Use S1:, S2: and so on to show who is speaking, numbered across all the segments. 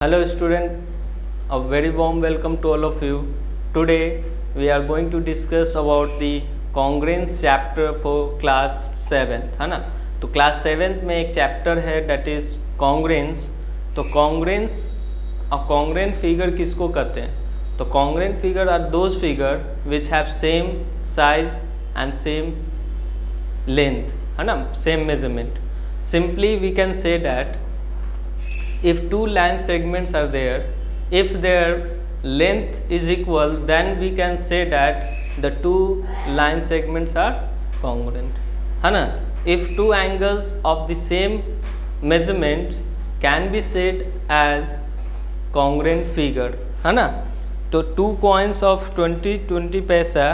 S1: Hello student, a very warm welcome to all of you. Today we are going to discuss about the congruence chapter for class 7th, है ना। तो class 7th में एक chapter है that is congruence। तो congruence और congruent figure किसको कहते हैं? तो congruent figure are those figure which have same size and same length, है ना, same measurement. Simply we can say that if two line segments are there, if their length is equal, then we can say that the two line segments are congruent, है ना। if two angles of the same measurement can be said as congruent figure, है ना। तो two coins of 20 पैसा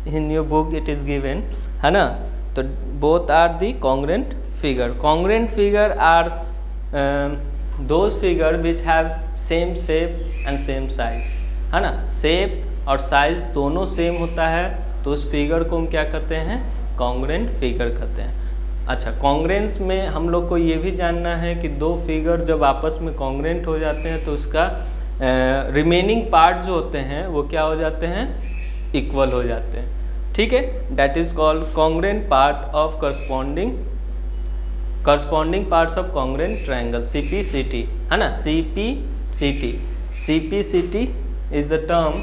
S1: in your book it is given, है ना। तो both are the congruent figure. Congruent figure are those figure which have same shape and same size, है ना। Shape और साइज दोनों सेम होता है तो उस फिगर को हम क्या कहते हैं? कॉन्ग्रुएंट फिगर कहते हैं। अच्छा, कॉन्ग्रुएंस में हम लोग को ये भी जानना है कि दो फिगर जब आपस में कॉन्ग्रुएंट हो जाते हैं तो उसका रिमेनिंग पार्ट जो होते हैं वो क्या हो जाते हैं? इक्वल हो जाते हैं, ठीक है। That is called congruent part of corresponding parts of congruent triangle, CPCT, है ना। CPCT is the term,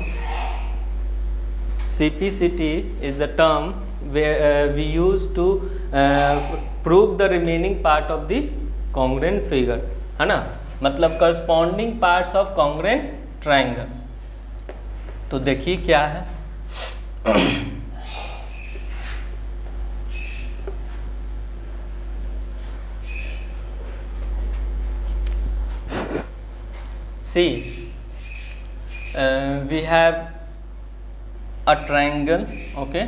S1: CPCT is the term where we use to prove the remaining part of the congruent figure, है ना। मतलब corresponding parts of congruent triangle। तो देखिए क्या है See, we have a triangle, okay,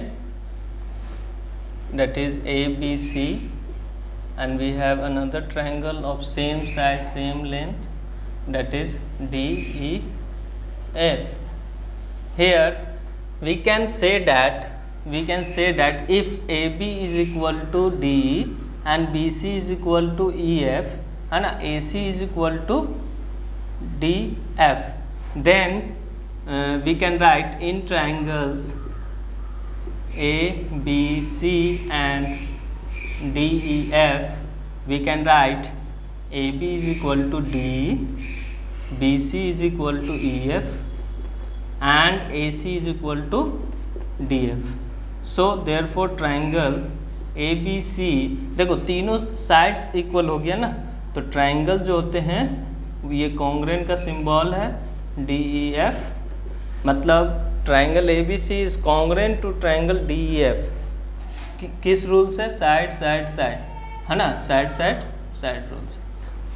S1: that is ABC, and we have another triangle of same size, same length, that is DEF. Here we can say that if AB is equal to DE and BC is equal to EF, है ना, AC is equal to DF, then we can write in triangles ABC and DEF, we can write AB is equal to DE, BC is equal to EF and AC is equal to DF. So therefore triangle ABC, देखो तीनों sides equal हो गया ना, तो triangle जो होते हैं ये कॉन्ग्रुएंट का सिंबल है DEF, मतलब triangle ABC is congruent to triangle DEF। किस रूल से? साइड साइड साइड, है ना, साइड साइड साइड रूल्स।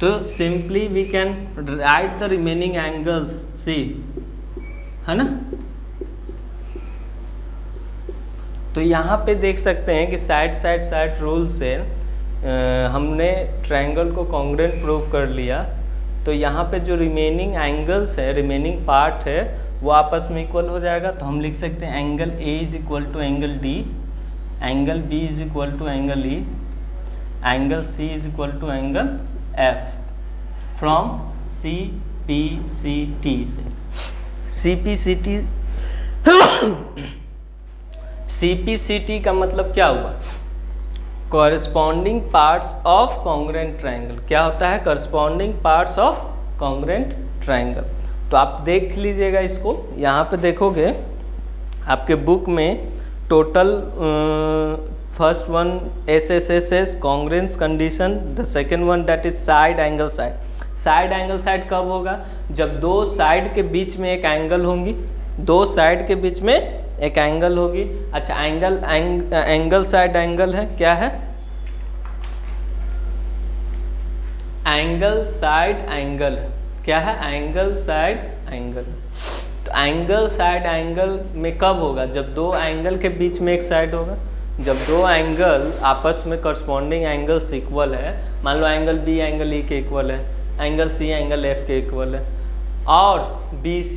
S1: तो simply we can write the remaining angles, C, है ना। तो यहाँ पे देख सकते हैं कि साइड साइड साइड रूल से हमने ट्राइंगल को कॉन्ग्रुएंट प्रूव कर लिया। तो यहाँ पे जो रिमेनिंग एंगल्स है, रिमेनिंग पार्ट है, वो आपस में इक्वल हो जाएगा। तो हम लिख सकते हैं angle A is equal to angle D, angle B is equal to angle E, angle C is equal to angle F from CPCT से। CPCT का मतलब क्या हुआ? Corresponding parts of congruent triangle. क्या होता है? Corresponding parts of congruent triangle. तो आप देख लीजिएगा इसको, यहाँ पे देखोगे आपके बुक में total first one SSS congruence condition, the second one that is side angle side. Side angle side कब होगा? जब दो साइड के बीच में एक एंगल होंगी, दो साइड के बीच में एक एंगल होगी। अच्छा, एंगल साइड एंगल है, क्या है? एंगल साइड एंगल, क्या है? Angle side angle. तो एंगल साइड एंगल में कब होगा? जब दो एंगल के बीच में एक साइड होगा। जब दो एंगल आपस में करस्पॉन्डिंग एंगल्स इक्वल है, मान लो एंगल B एंगल E के इक्वल है, एंगल C एंगल F के इक्वल है और BC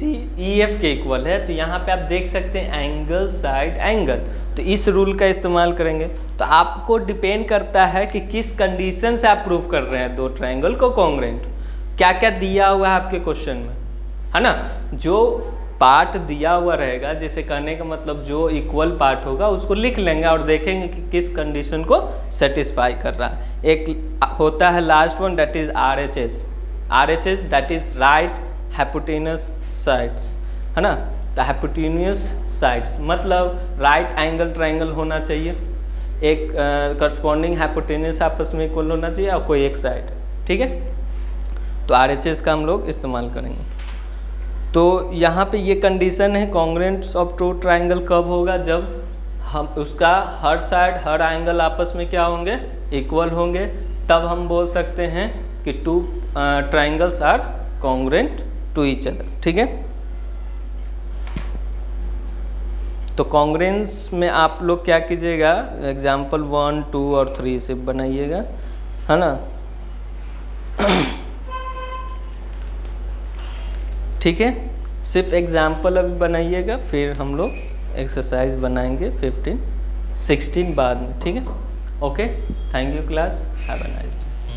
S1: EF के इक्वल है, तो यहाँ पे आप देख सकते हैं एंगल साइड एंगल। तो इस रूल का इस्तेमाल करेंगे। तो आपको डिपेंड करता है कि किस कंडीशन से आप प्रूव कर रहे हैं दो ट्राइंगल को कॉन्ग्रुएंट। क्या क्या दिया हुआ है आपके क्वेश्चन में, है ना। जो पार्ट दिया हुआ रहेगा, जैसे कहने का मतलब जो इक्वल पार्ट होगा उसको लिख लेंगे और देखेंगे कि किस कंडीशन को सेटिस्फाई कर रहा है। एक होता है last one, that is RHS। RHS that is right hypotenuse sides, है ना। तो हाइपोटेन्यूस साइड्स मतलब राइट एंगल ट्रायंगल होना चाहिए, एक करस्पॉन्डिंग हाइपोटेन्यूस आपस में इक्वल होना चाहिए और कोई एक साइड, ठीक है। तो RHS का हम लोग इस्तेमाल करेंगे। तो यहाँ पे ये कंडीशन है कॉन्ग्रुएंस ऑफ टू ट्रायंगल कब होगा, जब हम उसका हर साइड हर एंगल आपस में क्या होंगे, इक्वल होंगे, तब हम बोल सकते हैं कि two triangles are congruent to each other, ठीक है। तो कॉन्ग्रुएंस में आप लोग क्या कीजिएगा, एग्जाम्पल 1, 2 और 3 से बनाइएगा, है ना। ठीक है, सिर्फ एग्जाम्पल अभी बनाइएगा, फिर हम लोग एक्सरसाइज बनाएंगे 15, 16 बाद में, ठीक है। Okay, thank you class, have a nice day.